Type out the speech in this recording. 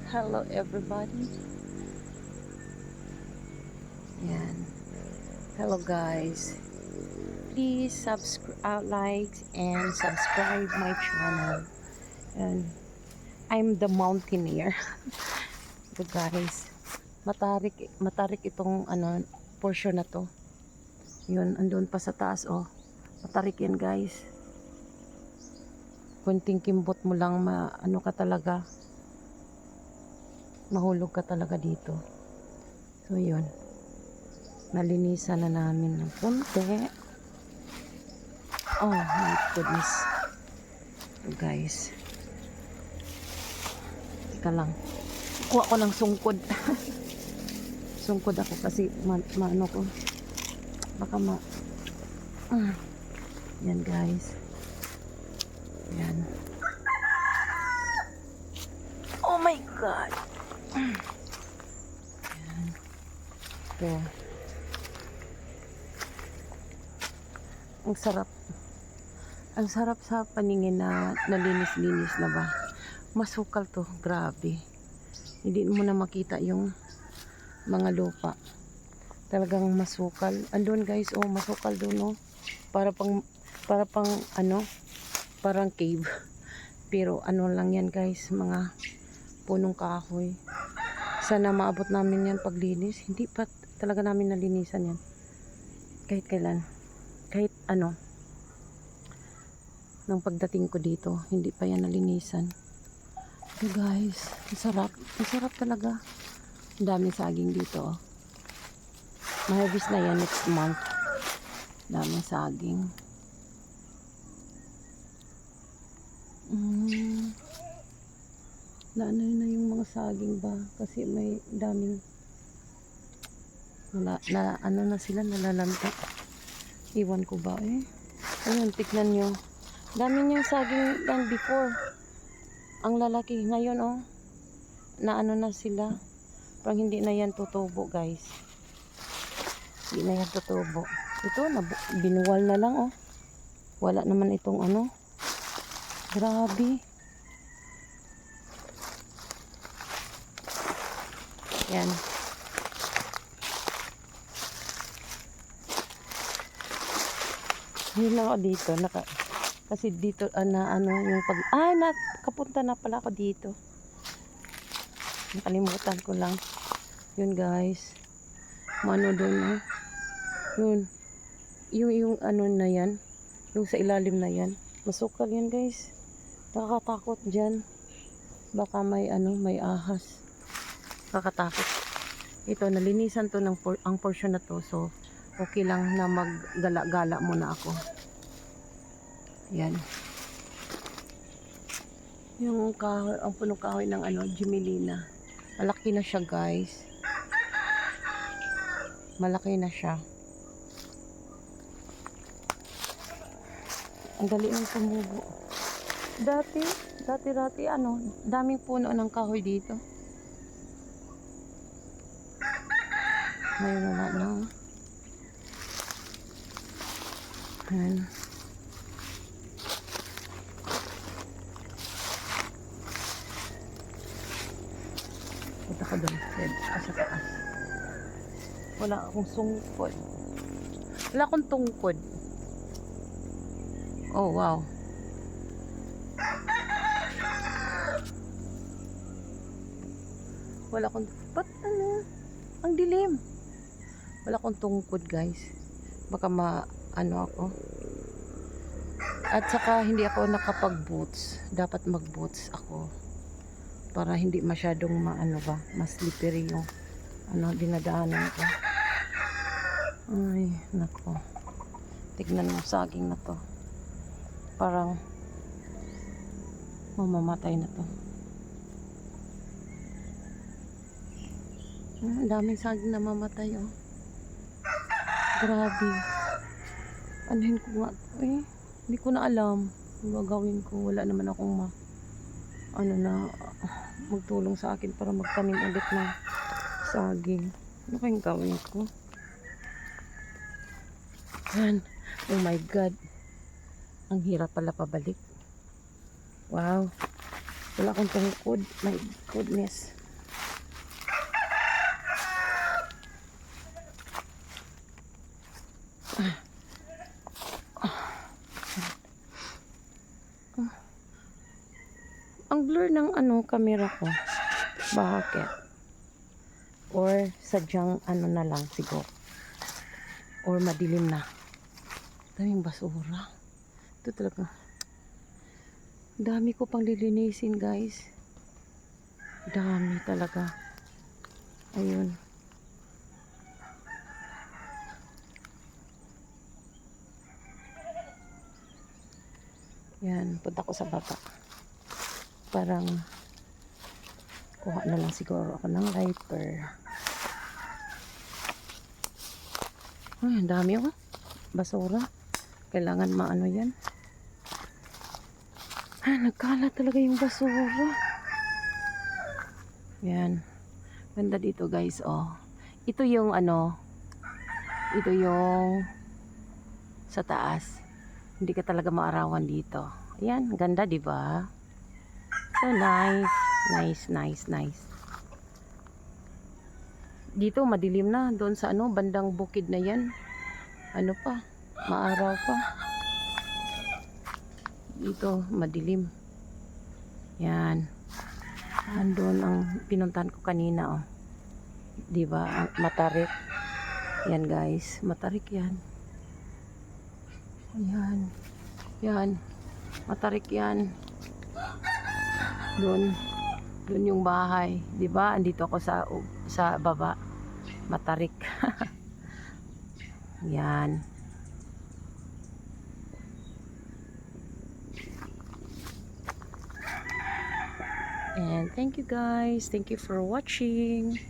Hello everybody. Yan. Hello guys. Please subscribe, like and subscribe my channel. And I'm the mountaineer. So guys, matarik itong portion na to. Yun, andun pa sa taas oh. Matarik yan guys. Kunting kimbot mo lang ka talaga. Mahulog ka talaga dito. So yun. Nalinisan na namin ng konti. Oh my goodness. So guys. Ika lang. Kuha ko ng sungkod. Sungkod ako kasi maano ko. Baka yan guys. Yan. Oh my God. Yan. So, ang sarap. Ang sarap sa paningin na nalinis-linis na ba. Masukal to. Grabe. Hindi mo na makita yung mga lupa. Talagang masukal. Andun guys, oh, masukal doon, oh. Parang cave. Pero lang yan guys, mga punong kahoy. Sana maabot namin yan paglinis. Hindi pa talaga namin nalinisan yan. Kahit kailan. Kahit nang pagdating ko dito, hindi pa yan nalinisan. So guys, masarap. Masarap talaga. Ang daming saging dito, oh. Ma-harvest na yan next month. Daming saging. Naanay na yung mga saging ba? Kasi may daming na sila nalalanta. Iwan ko ba eh. Ayun, tignan nyo. Dami niyang saging yan before. Ang lalaki ngayon oh. Na na sila. Parang hindi na yan tutubo guys. Hindi na yan tutubo. Ito, binuwal na lang oh. Wala naman itong Grabe. Yan. Yun lang ako dito. Kasi dito, yung nakapunta na pala ako dito. Nakalimutan ko lang. Yun guys. Doon, Yun. Yung na yan. Yung sa ilalim na yan. Masukal yan guys. Nakakatakot dyan. Baka may ahas. Nakakatakot. Ito, nalinisan to ang portion na to. So, okay lang na maggala-gala muna ako. Yan. Yung kahoy, ang punong kahoy ng Gimelina. Malaki na siya guys. Malaki na siya. Ang dali ng tumubo. Dati, daming puno ng kahoy dito. Ngayon wala na. Yan. Punta ko doon. Sa taas. Wala akong sungkod. Wala akong tungkod. Oh, wow. Wala akong... Ang dilim. Wala akong tungkod, guys. Baka ako. At saka, hindi ako nakapag-boots. Dapat mag-boots ako. Para hindi masyadong mas slippery yung dinadaanan ko. Ay, nako. Tignan mo saging na to. Parang mamamatay na to. Ang daming saging na mamatay oh. Grabe. Anuhin ko nga hindi ko na alam ang gagawin ko. Wala naman akong magtulong sa akin para magtanim ulit ng saging. Ano kayong gawin ko? Yan. Oh my God. Ang hirap pala pabalik. Wow. Wala akong tungkod. My goodness. Ang blur ng ano camera ko. Bakit? Or sadyang ano na lang siguro. Or madilim na. Daming basura. Ito talaga. Dami ko pang lilinisin, guys. Dami talaga. Ayun. Yan, punta ko sa baba. Parang kuha na lang siguro ako ng lighter. Ay, ang dami oh. Basura. Kailangan maano yan. Ah, nagkalat talaga yung basura. Yan. Ganda dito guys, oh. Ito yung ano, ito yung sa taas. Hindi ka talaga maarawan dito. Ayan, ganda 'di ba? So nice, nice, nice, nice. Dito madilim na doon sa ano, bandang bukid na 'yan. Ano pa? Maaraw pa. Dito madilim. Yan. Andun ang pinuntahan ko kanina, oh. 'Di ba? Matarik. Yan, guys. Matarik 'yan. Ayan. Yan. Matarik 'yan. Doon yung bahay, 'di ba? Andito ako sa baba. Matarik. Yan. And thank you guys. Thank you for watching.